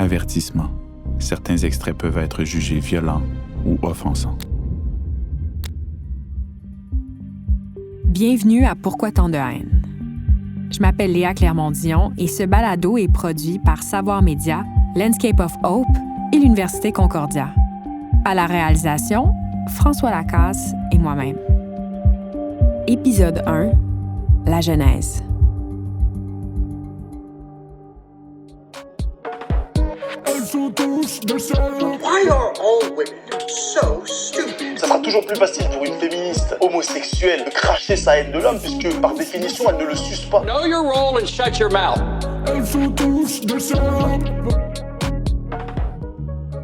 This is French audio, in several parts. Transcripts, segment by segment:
Avertissement. Certains extraits peuvent être jugés violents ou offensants. Bienvenue à Pourquoi tant de haine? Je m'appelle Léa Clermont-Dion et ce balado est produit par Savoir Média, Landscape of Hope et l'Université Concordia. À la réalisation, François Lacasse et moi-même. Épisode 1, la genèse. Why are all women so stupid? Ça sera toujours plus facile pour une féministe homosexuelle de cracher sa haine de l'homme, puisque par définition, elle ne le suce pas. Know your role and shut your mouth.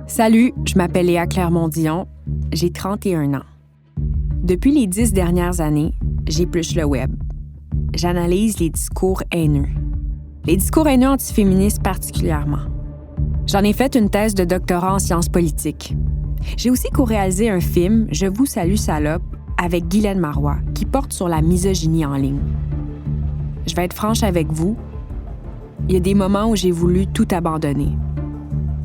Salut, je m'appelle Léa Clermont-Dion, j'ai 31 ans. Depuis les 10 dernières années, j'épluche le web. J'analyse les discours haineux. Les discours haineux antiféministes particulièrement. J'en ai fait une thèse de doctorat en sciences politiques. J'ai aussi co-réalisé un film, Je vous salue salope, avec Guylaine Marois, qui porte sur la misogynie en ligne. Je vais être franche avec vous, il y a des moments où j'ai voulu tout abandonner,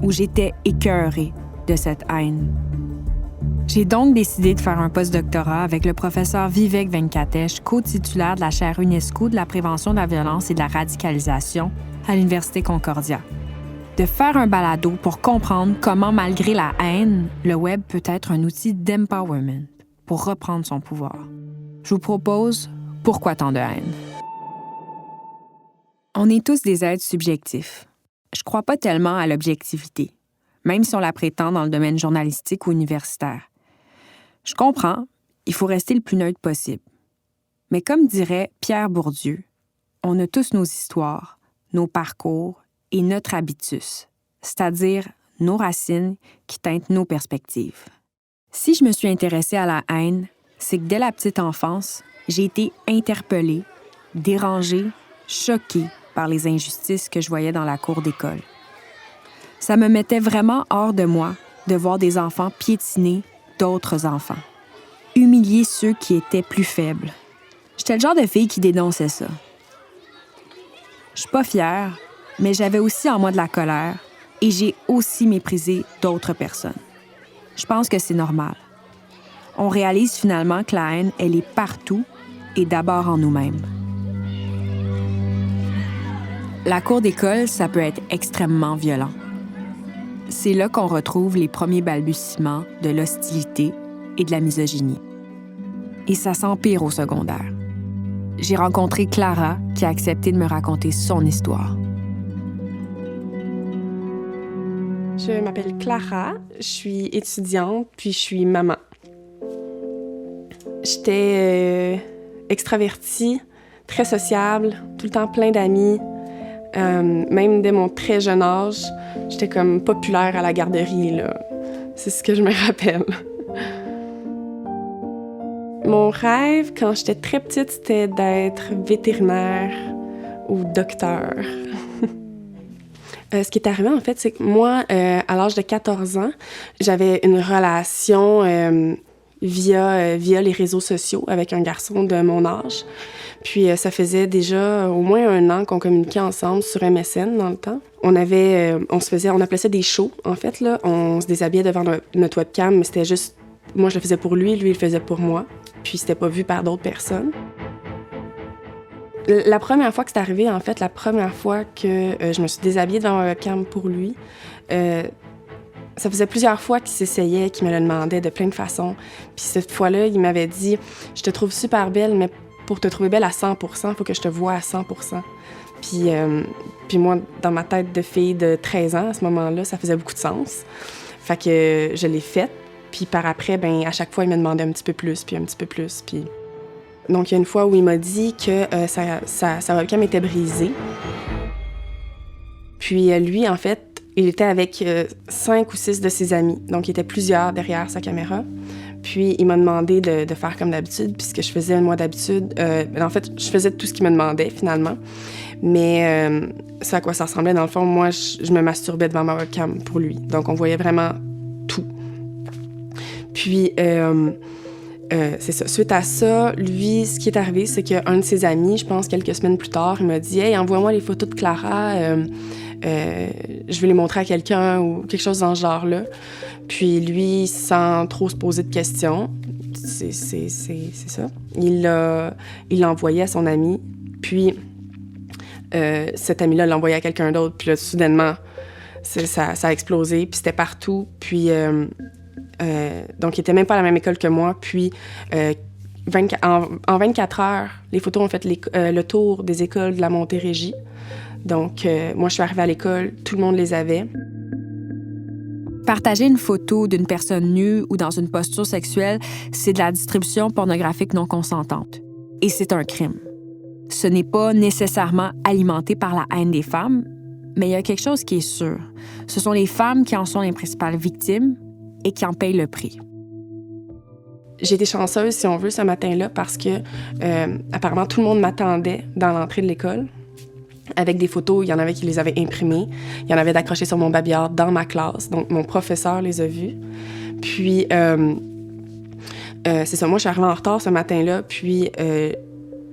où j'étais écœurée de cette haine. J'ai donc décidé de faire un post-doctorat avec le professeur Vivek Venkatesh, co-titulaire de la chaire UNESCO de la prévention de la violence et de la radicalisation à l'Université Concordia. De faire un balado pour comprendre comment, malgré la haine, le web peut être un outil d'empowerment pour reprendre son pouvoir. Je vous propose Pourquoi tant de haine? On est tous des êtres subjectifs. Je crois pas tellement à l'objectivité, même si on la prétend dans le domaine journalistique ou universitaire. Je comprends, il faut rester le plus neutre possible. Mais comme dirait Pierre Bourdieu, on a tous nos histoires, nos parcours et notre habitus, c'est-à-dire nos racines qui teintent nos perspectives. Si je me suis intéressée à la haine, c'est que dès la petite enfance, j'ai été interpellée, dérangée, choquée par les injustices que je voyais dans la cour d'école. Ça me mettait vraiment hors de moi de voir des enfants piétiner d'autres enfants, humilier ceux qui étaient plus faibles. J'étais le genre de fille qui dénonçait ça. Je suis pas fière, mais j'avais aussi en moi de la colère et j'ai aussi méprisé d'autres personnes. Je pense que c'est normal. On réalise finalement que la haine, elle est partout et d'abord en nous-mêmes. La cour d'école, ça peut être extrêmement violent. C'est là qu'on retrouve les premiers balbutiements de l'hostilité et de la misogynie. Et ça s'empire au secondaire. J'ai rencontré Clara qui a accepté de me raconter son histoire. Je m'appelle Clara, je suis étudiante, puis je suis maman. J'étais extravertie, très sociable, tout le temps plein d'amis. Même dès mon très jeune âge, j'étais comme populaire à la garderie, là. C'est ce que je me rappelle. Mon rêve, quand j'étais très petite, c'était d'être vétérinaire ou docteur. Ce qui est arrivé, en fait, c'est que moi, à l'âge de 14 ans, j'avais une relation via les réseaux sociaux avec un garçon de mon âge. Puis ça faisait déjà au moins 1 an qu'on communiquait ensemble sur MSN dans le temps. On appelait ça des shows, en fait, là. On se déshabillait devant notre webcam, mais c'était juste, moi je le faisais pour lui, lui il le faisait pour moi. Puis c'était pas vu par d'autres personnes. La première fois que c'est arrivé, en fait, la première fois que je me suis déshabillée devant ma webcam pour lui, ça faisait plusieurs fois qu'il s'essayait, qu'il me le demandait de plein de façons. Puis cette fois-là, il m'avait dit « Je te trouve super belle, mais pour te trouver belle à 100%, il faut que je te voie à 100%. » Puis moi, dans ma tête de fille de 13 ans, à ce moment-là, ça faisait beaucoup de sens. Fait que je l'ai faite. Puis par après, à chaque fois, il me demandait un petit peu plus, puis un petit peu plus, puis... Donc, il y a une fois où il m'a dit que sa webcam était brisée. Puis lui, en fait, il était avec 5 ou 6 de ses amis. Donc, il était plusieurs derrière sa caméra. Puis, il m'a demandé de faire comme d'habitude, puisque je faisais moi d'habitude. En fait, je faisais tout ce qu'il me demandait, finalement. Mais c'est à quoi ça ressemblait. Dans le fond, moi, je me masturbais devant ma webcam pour lui. Donc, on voyait vraiment tout. Puis... c'est ça. Suite à ça, lui, ce qui est arrivé, c'est qu'un de ses amis, je pense quelques semaines plus tard, il m'a dit « Hey, envoie-moi les photos de Clara. je veux les montrer à quelqu'un ou quelque chose dans ce genre-là. Puis lui, sans trop se poser de questions, c'est ça. Il l'a envoyé à son ami, puis cet ami-là l'a envoyé à quelqu'un d'autre, puis là, soudainement, ça a explosé, puis c'était partout. Puis, donc, il était même pas à la même école que moi, puis... En 24 heures, les photos ont fait le tour des écoles de la Montérégie. Donc, moi, je suis arrivée à l'école, tout le monde les avait. Partager une photo d'une personne nue ou dans une posture sexuelle, c'est de la distribution pornographique non consentante. Et c'est un crime. Ce n'est pas nécessairement alimenté par la haine des femmes, mais il y a quelque chose qui est sûr. Ce sont les femmes qui en sont les principales victimes et qui en payent le prix. J'ai été chanceuse, si on veut, ce matin-là, parce que apparemment, tout le monde m'attendait dans l'entrée de l'école avec des photos. Il y en avait qui les avaient imprimées. Il y en avait d'accrochées sur mon babillard dans ma classe. Donc, mon professeur les a vues. Puis, c'est ça. Moi, je suis arrivée en retard ce matin-là, puis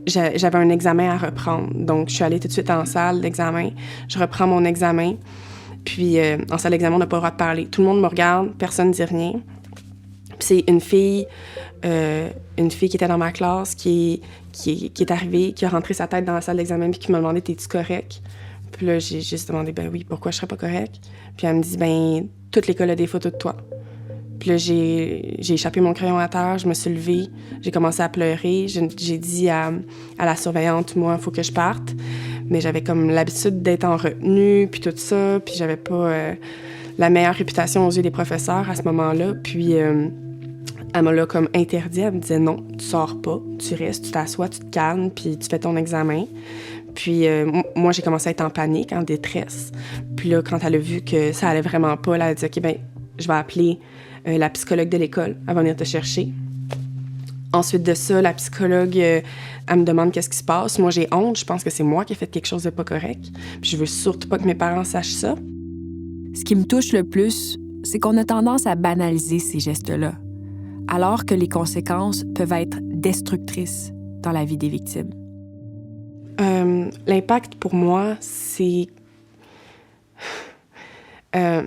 j'avais un examen à reprendre. Donc, je suis allée tout de suite en salle d'examen. Je reprends mon examen. Puis, en salle d'examen, on n'a pas le droit de parler. Tout le monde me regarde, personne ne dit rien. Puis c'est une fille qui était dans ma classe qui est arrivée, qui a rentré sa tête dans la salle d'examen puis qui m'a demandé « T'es-tu correct? » Puis là, j'ai juste demandé « Ben oui, pourquoi je serais pas correct? » Puis elle me dit « Ben, toute l'école a des photos de toi. » Puis là, j'ai échappé mon crayon à terre, je me suis levée, j'ai commencé à pleurer. J'ai dit à la surveillante « Moi, il faut que je parte. » Mais j'avais comme l'habitude d'être en retenue puis tout ça, puis j'avais pas la meilleure réputation aux yeux des professeurs à ce moment-là. Puis... elle m'a là comme interdit. Elle me disait non, tu sors pas, tu restes, tu t'assois, tu te calmes, puis tu fais ton examen. Puis moi, j'ai commencé à être en panique, en détresse. Puis là, quand elle a vu que ça allait vraiment pas, elle a dit « OK, ben je vais appeler la psychologue de l'école. Elle va venir te chercher. » Ensuite de ça, la psychologue, elle me demande qu'est-ce qui se passe. Moi, j'ai honte. Je pense que c'est moi qui ai fait quelque chose de pas correct. Puis je veux surtout pas que mes parents sachent ça. Ce qui me touche le plus, c'est qu'on a tendance à banaliser ces gestes-là, alors que les conséquences peuvent être destructrices dans la vie des victimes. L'impact pour moi, c'est... je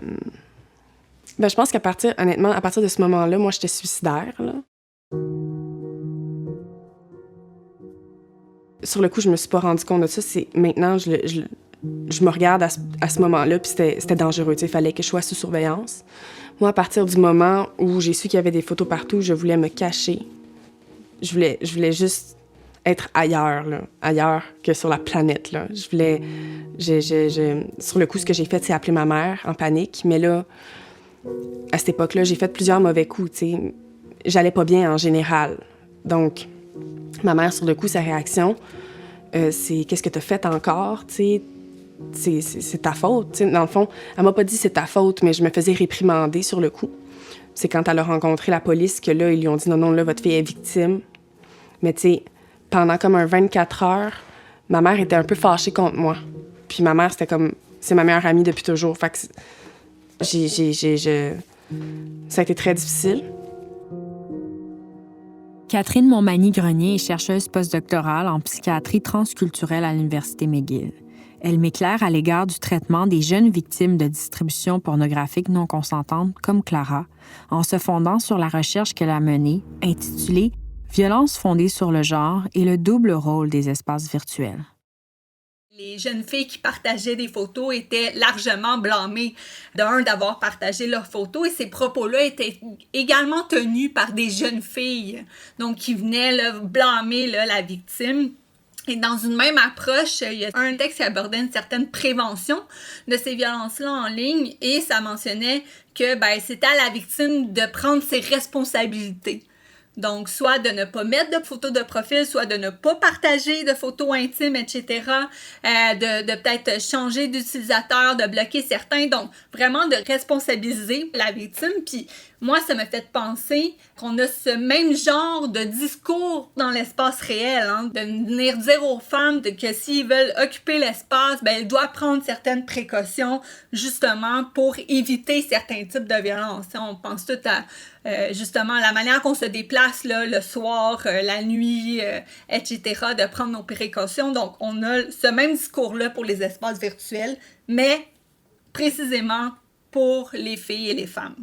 pense honnêtement, à partir de ce moment-là, moi, j'étais suicidaire, là. Sur le coup, je me suis pas rendu compte de ça. C'est maintenant, je me regarde à ce moment-là, puis c'était dangereux. Il fallait que je sois sous surveillance. Moi, à partir du moment où j'ai su qu'il y avait des photos partout, je voulais me cacher. Je voulais juste être ailleurs, là, ailleurs que sur la planète, là. Sur le coup, ce que j'ai fait, c'est appeler ma mère en panique. Mais là, à cette époque-là, j'ai fait plusieurs mauvais coups, tu sais. J'allais pas bien en général. Donc, ma mère, sur le coup, sa réaction, c'est « Qu'est-ce que t'as fait encore? » Tu sais, c'est ta faute. T'sais. Dans le fond, elle m'a pas dit c'est ta faute, mais je me faisais réprimander sur le coup. C'est quand elle a rencontré la police que là, ils lui ont dit non, là, votre fille est victime. Mais tu sais, pendant comme un 24 heures, ma mère était un peu fâchée contre moi. Puis ma mère, c'était comme, c'est ma meilleure amie depuis toujours. Fait que ça a été très difficile. Catherine Montmagny-Grenier est chercheuse postdoctorale en psychiatrie transculturelle à l'Université McGill. Elle m'éclaire à l'égard du traitement des jeunes victimes de distribution pornographique non consentante comme Clara, en se fondant sur la recherche qu'elle a menée, intitulée « Violences fondées sur le genre et le double rôle des espaces virtuels ». Les jeunes filles qui partageaient des photos étaient largement blâmées d'avoir partagé leurs photos et ces propos-là étaient également tenus par des jeunes filles, donc qui venaient là, blâmer là, la victime. Et dans une même approche, il y a un texte qui abordait une certaine prévention de ces violences-là en ligne et ça mentionnait que c'était à la victime de prendre ses responsabilités. Donc, soit de ne pas mettre de photos de profil, soit de ne pas partager de photos intimes, etc. De peut-être changer d'utilisateur, de bloquer certains. Donc, vraiment de responsabiliser la victime. Puis, moi, ça me fait penser qu'on a ce même genre de discours dans l'espace réel, hein, de venir dire aux femmes que s'ils veulent occuper l'espace, elles doivent prendre certaines précautions, justement, pour éviter certains types de violences. On pense tout à, justement, la manière qu'on se déplace là, le soir, la nuit, etc., de prendre nos précautions. Donc, on a ce même discours-là pour les espaces virtuels, mais précisément pour les filles et les femmes.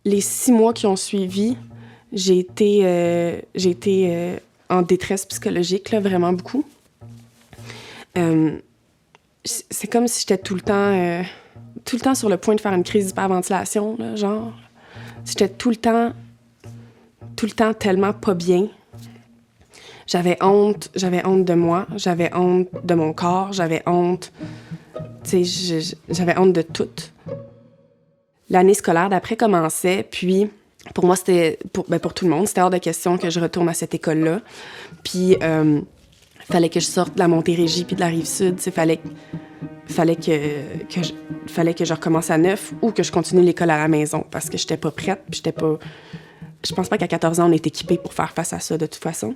Les 6 mois qui ont suivi, j'ai été en détresse psychologique, là, vraiment beaucoup. C'est comme si j'étais tout le temps sur le point de faire une crise d'hyperventilation, là, genre. J'étais tout le temps tellement pas bien. J'avais honte de moi, j'avais honte de mon corps, j'avais honte de tout. L'année scolaire d'après commençait, puis pour moi, pour tout le monde, c'était hors de question que je retourne à cette école-là. Puis, fallait que je sorte de la Montérégie puis de la Rive-Sud. Fallait que je recommence à neuf ou que je continue l'école à la maison parce que j'étais pas prête. Puis je pense pas qu'à 14 ans, on est équipé pour faire face à ça de toute façon.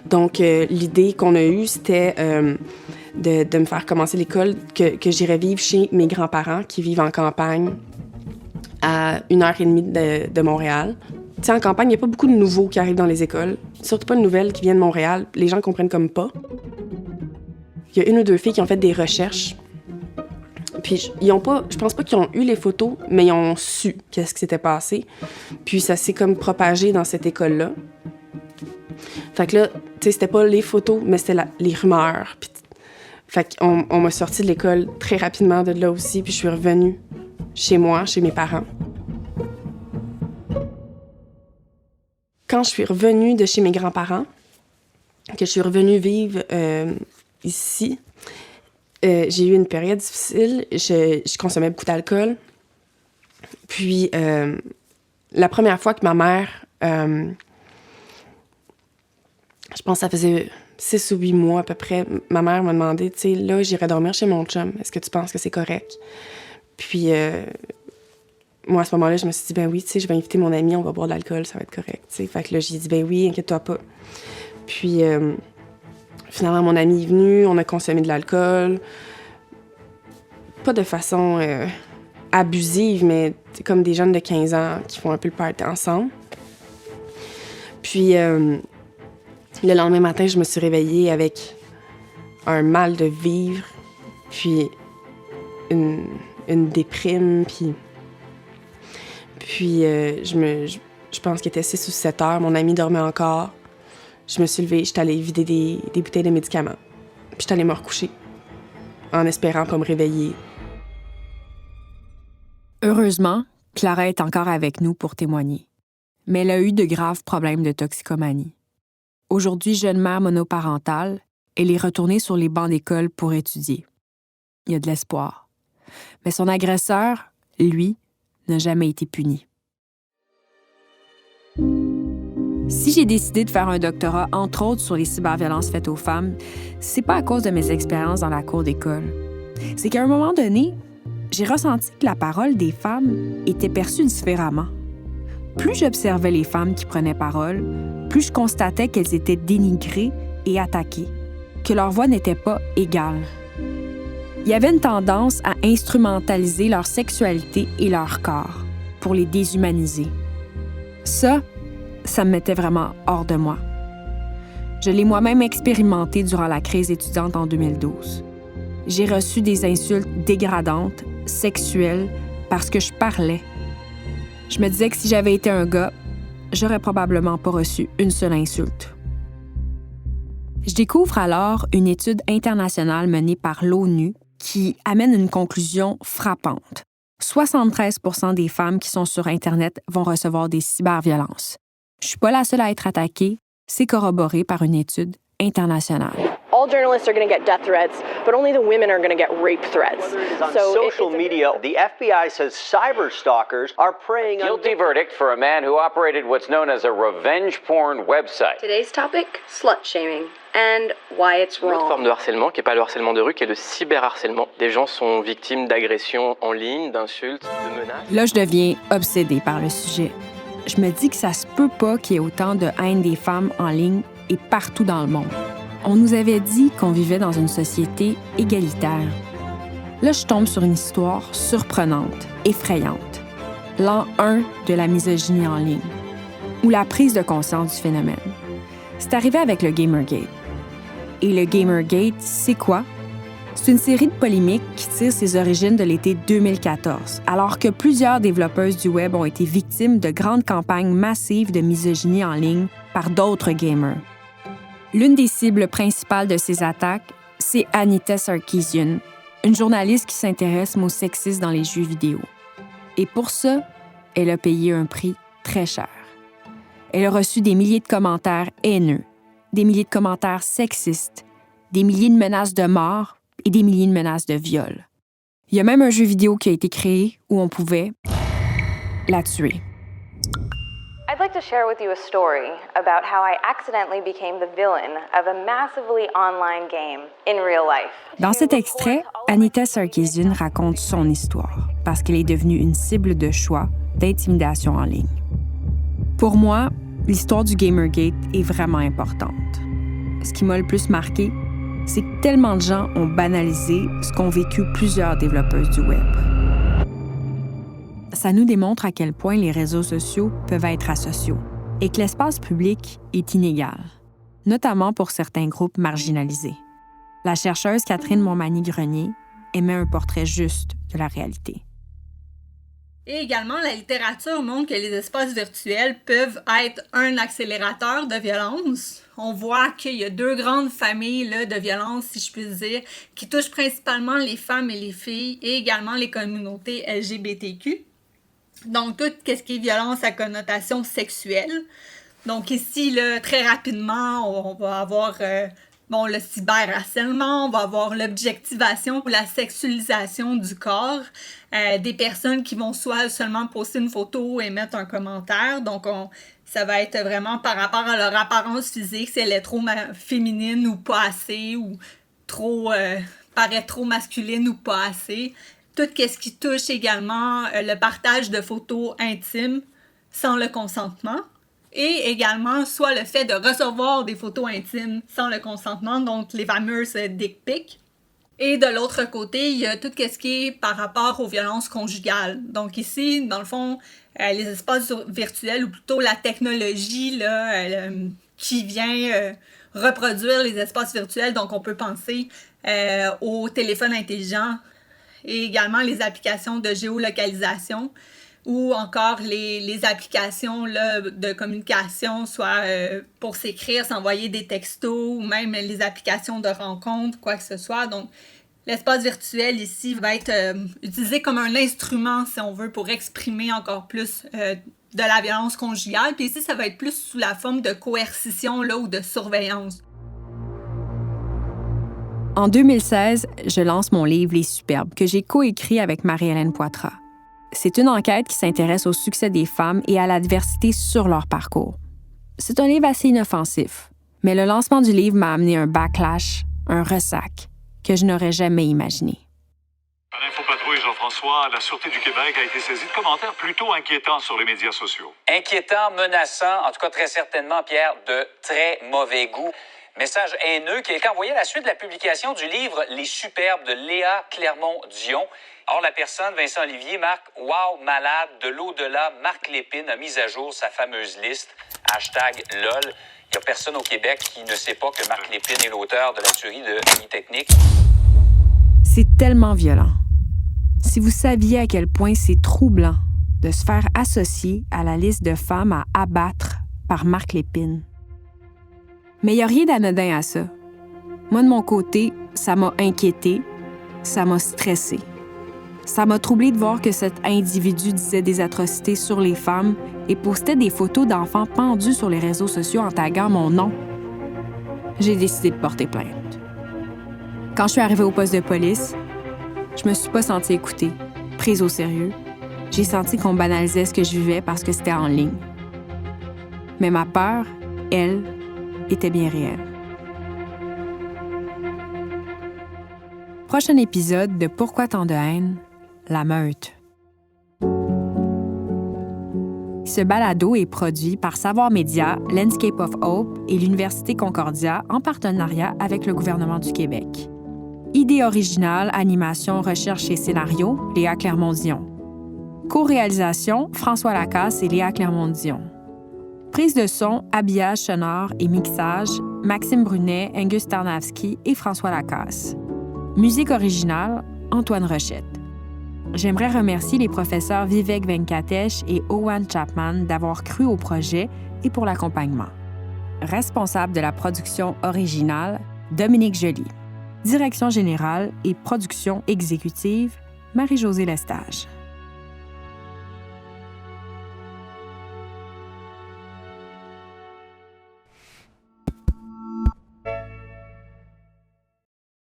Donc, l'idée qu'on a eue, c'était de me faire commencer l'école, que j'irais vivre chez mes grands-parents qui vivent en campagne à 1h30 de Montréal. Tu sais, en campagne, il n'y a pas beaucoup de nouveaux qui arrivent dans les écoles. Surtout pas de nouvelles qui viennent de Montréal. Les gens comprennent comme pas. Il y a 1 ou 2 filles qui ont fait des recherches. Puis, je pense pas qu'ils ont eu les photos, mais ils ont su qu'est-ce qui s'était passé. Puis, ça s'est comme propagé dans cette école-là. Fait que là, tu sais, c'était pas les photos, mais c'était les rumeurs. Puis, fait qu'on m'a sorti de l'école très rapidement de là aussi, puis je suis revenue chez moi, chez mes parents. Quand je suis revenue de chez mes grands-parents, que je suis revenue vivre ici, j'ai eu une période difficile. Je consommais beaucoup d'alcool. Puis, la première fois que ma mère... je pense que ça faisait 6 ou 8 mois à peu près, ma mère m'a demandé, tu sais, là, j'irai dormir chez mon chum. Est-ce que tu penses que c'est correct? Puis, moi, à ce moment-là, je me suis dit, ben oui, tu sais, je vais inviter mon ami, on va boire de l'alcool, ça va être correct, tu sais. Fait que là, j'ai dit, ben oui, inquiète-toi pas. Puis, finalement, mon ami est venu, on a consommé de l'alcool. Pas de façon abusive, mais comme des jeunes de 15 ans qui font un peu le party ensemble. Puis, le lendemain matin, je me suis réveillée avec un mal de vivre, puis une déprime, puis je pense qu'il était 6 ou 7 heures, mon ami dormait encore. Je me suis levée, j'étais allée vider des bouteilles de médicaments, puis j'étais allée me recoucher, en espérant pas me réveiller. Heureusement, Clara est encore avec nous pour témoigner, mais elle a eu de graves problèmes de toxicomanie. Aujourd'hui, jeune mère monoparentale, elle est retournée sur les bancs d'école pour étudier. Il y a de l'espoir. Mais son agresseur, lui, n'a jamais été puni. Si j'ai décidé de faire un doctorat, entre autres, sur les cyberviolences faites aux femmes, c'est pas à cause de mes expériences dans la cour d'école. C'est qu'à un moment donné, j'ai ressenti que la parole des femmes était perçue différemment. Plus j'observais les femmes qui prenaient parole, plus je constatais qu'elles étaient dénigrées et attaquées, que leur voix n'était pas égale. Il y avait une tendance à instrumentaliser leur sexualité et leur corps pour les déshumaniser. Ça me mettait vraiment hors de moi. Je l'ai moi-même expérimenté durant la crise étudiante en 2012. J'ai reçu des insultes dégradantes, sexuelles, parce que je parlais. Je me disais que si j'avais été un gars, j'aurais probablement pas reçu une seule insulte. Je découvre alors une étude internationale menée par l'ONU qui amène une conclusion frappante. 73% des femmes qui sont sur Internet vont recevoir des cyberviolences. Je suis pas la seule à être attaquée, c'est corroboré par une étude internationale. All journalists are going to get death threats, but only the women are going to get rape threats. On social media, the FBI says cyber stalkers are preying on... Guilty verdict for a man who operated what's known as a revenge porn website. Today's topic, slut shaming, and why it's wrong. Une autre forme de harcèlement, qui n'est pas le harcèlement de rue, qui est le cyberharcèlement. Des gens sont victimes d'agressions en ligne, d'insultes, de menaces. Là, je deviens obsédée par le sujet. Je me dis que ça se peut pas qu'il y ait autant de haine des femmes en ligne et partout dans le monde. On nous avait dit qu'on vivait dans une société égalitaire. Là, je tombe sur une histoire surprenante, effrayante. L'an 1 de la misogynie en ligne, ou la prise de conscience du phénomène. C'est arrivé avec le Gamergate. Et le Gamergate, c'est quoi? C'est une série de polémiques qui tire ses origines de l'été 2014, alors que plusieurs développeuses du web ont été victimes de grandes campagnes massives de misogynie en ligne par d'autres gamers. L'une des cibles principales de ces attaques, c'est Anita Sarkeesian, une journaliste qui s'intéresse au sexisme dans les jeux vidéo. Et pour ça, elle a payé un prix très cher. Elle a reçu des milliers de commentaires haineux, des milliers de commentaires sexistes, des milliers de menaces de mort et des milliers de menaces de viol. Il y a même un jeu vidéo qui a été créé où on pouvait la tuer. I'd like to share with you a story about how I accidentally became the villain of a massively online game in real life. Dans cet extrait, Anita Sarkeesian raconte son histoire parce qu'elle est devenue une cible de choix d'intimidation en ligne. Pour moi, l'histoire du Gamergate est vraiment importante. Ce qui m'a le plus marqué, c'est que tellement de gens ont banalisé ce qu'ont vécu plusieurs développeuses du web. Ça nous démontre à quel point les réseaux sociaux peuvent être asociaux et que l'espace public est inégal, notamment pour certains groupes marginalisés. La chercheuse Catherine Montmagny-Grenier émet un portrait juste de la réalité. Et également, la littérature montre que les espaces virtuels peuvent être un accélérateur de violence. On voit qu'il y a 2 grandes familles là, de violence, si je puis dire, qui touchent principalement les femmes et les filles et également les communautés LGBTQ. Donc, tout ce qui est violence à connotation sexuelle. Donc ici, là, très rapidement, on va avoir le cyberharcèlement, on va avoir l'objectivation ou la sexualisation du corps, des personnes qui vont soit seulement poster une photo et mettre un commentaire. Donc, ça va être vraiment par rapport à leur apparence physique, si elle est trop féminine ou pas assez, ou paraît trop masculine ou pas assez. Tout ce qui touche également le partage de photos intimes sans le consentement. Et également, soit le fait de recevoir des photos intimes sans le consentement, donc les fameuses dick pics. Et de l'autre côté, il y a tout ce qui est par rapport aux violences conjugales. Donc ici, dans le fond, les espaces virtuels, ou plutôt la technologie là, qui vient reproduire les espaces virtuels. Donc on peut penser aux téléphones intelligents et également les applications de géolocalisation, ou encore les applications là, de communication, soit pour s'écrire, s'envoyer des textos, ou même les applications de rencontres, quoi que ce soit. Donc, l'espace virtuel ici va être utilisé comme un instrument, si on veut, pour exprimer encore plus de la violence conjugale. Puis ici, ça va être plus sous la forme de coercition là, ou de surveillance. En 2016, je lance mon livre « Les Superbes » que j'ai coécrit avec Marie-Hélène Poitras. C'est une enquête qui s'intéresse au succès des femmes et à l'adversité sur leur parcours. C'est un livre assez inoffensif, mais le lancement du livre m'a amené un backlash, un ressac, que je n'aurais jamais imaginé. À l'Infopatrouille, Jean-François, la Sûreté du Québec a été saisie de commentaires plutôt inquiétants sur les médias sociaux. Inquiétant, menaçant, en tout cas très certainement, Pierre, de très mauvais goût. Message haineux qui a été envoyé à la suite de la publication du livre « Les Superbes » de Léa Clermont-Dion. Or, la personne, Vincent Olivier, marque « Wow, malade, de l'au-delà, Marc Lépine a mis à jour sa fameuse liste, #LOL ». Il n'y a personne au Québec qui ne sait pas que Marc Lépine est l'auteur de la tuerie de Polytechnique. C'est tellement violent. Si vous saviez à quel point c'est troublant de se faire associer à la liste de femmes à abattre par Marc Lépine. Mais il n'y a rien d'anodin à ça. Moi, de mon côté, ça m'a inquiétée, ça m'a stressée. Ça m'a troublée de voir que cet individu disait des atrocités sur les femmes et postait des photos d'enfants pendus sur les réseaux sociaux en taguant mon nom. J'ai décidé de porter plainte. Quand je suis arrivée au poste de police, je me suis pas sentie écoutée, prise au sérieux. J'ai senti qu'on banalisait ce que je vivais parce que c'était en ligne. Mais ma peur, elle, était bien réelle. Prochain épisode de Pourquoi tant de haine? La meute. Ce balado est produit par Savoir Média, Landscape of Hope et l'Université Concordia en partenariat avec le gouvernement du Québec. Idée originale, animation, recherche et scénario, Léa Clermont-Dion. Co-réalisation, François Lacasse et Léa Clermont-Dion. Prise de son, habillage sonore et mixage, Maxime Brunet, Angus Tarnavski et François Lacasse. Musique originale, Antoine Rochette. J'aimerais remercier les professeurs Vivek Venkatesh et Owen Chapman d'avoir cru au projet et pour l'accompagnement. Responsable de la production originale, Dominique Joly. Direction générale et production exécutive, Marie-Josée Lestage.